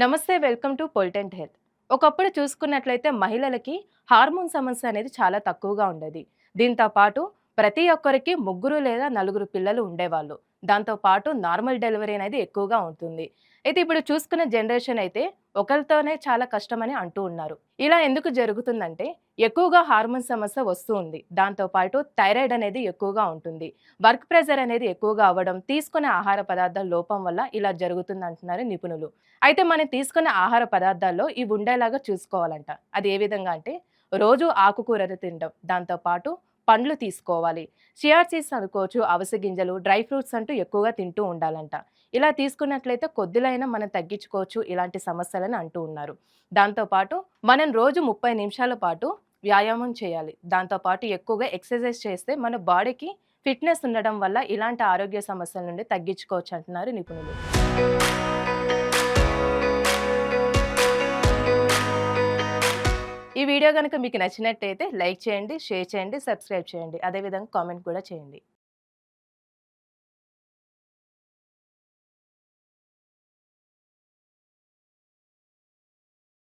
నమస్తే, welcome to పొలిటెంట్ health. ఒకప్పుడు చూసుకున్నట్లయితే మహిళలకి హార్మోన్ సమస్య అనేది చాలా తక్కువగా ఉండేది. దీంతో పాటు ప్రతి ఒక్కరికి ముగ్గురు లేదా నలుగురు పిల్లలు ఉండేవాళ్ళు. దాంతో పాటు నార్మల్ డెలివరీ అనేది ఎక్కువగా ఉంటుంది. అయితే ఇప్పుడు చూసుకున్న జనరేషన్ అయితే ఒకరితోనే చాలా కష్టమని అంటూ ఉన్నారు. ఇలా ఎందుకు జరుగుతుందంటే ఎక్కువగా హార్మోన్ సమస్య వస్తూ ఉంది. దాంతో పాటు థైరాయిడ్ అనేది ఎక్కువగా ఉంటుంది. వర్క్ ప్రెషర్ అనేది ఎక్కువగా అవ్వడం, తీసుకునే ఆహార పదార్థాల లోపం వల్ల ఇలా జరుగుతుంది అంటున్నారు నిపుణులు. అయితే మనం తీసుకునే ఆహార పదార్థాల్లో ఇవి ఉండేలాగా చూసుకోవాలంట. అది ఏ విధంగా అంటే రోజు ఆకుకూరలు తినడం, దాంతో పాటు పండ్లు తీసుకోవాలి. చియా సీడ్స్ అనుకోవచ్చు, అవిసె గింజలు, డ్రై ఫ్రూట్స్ అంటూ ఎక్కువగా తింటూ ఉండాలంట. ఇలా తీసుకున్నట్లయితే కొద్దిలైనా మనం తగ్గించుకోవచ్చు ఇలాంటి సమస్యలని అంటూ ఉన్నారు. దాంతో పాటు మనం రోజు 30 నిమిషాల పాటు వ్యాయామం చేయాలి. దాంతో పాటు ఎక్కువగా ఎక్సర్సైజ్ చేస్తే మన బాడీకి ఫిట్‌నెస్ ఉండడం వల్ల ఇలాంటి ఆరోగ్య సమస్యల నుండి తగ్గించుకోవచ్చు అంటున్నారు నిపుణులు. ఈ వీడియో గనుక మీకు నచ్చినట్టయితే లైక్ చేయండి, షేర్ చేయండి, సబ్స్క్రైబ్ చేయండి. అదేవిధంగా కామెంట్ కూడా చేయండి.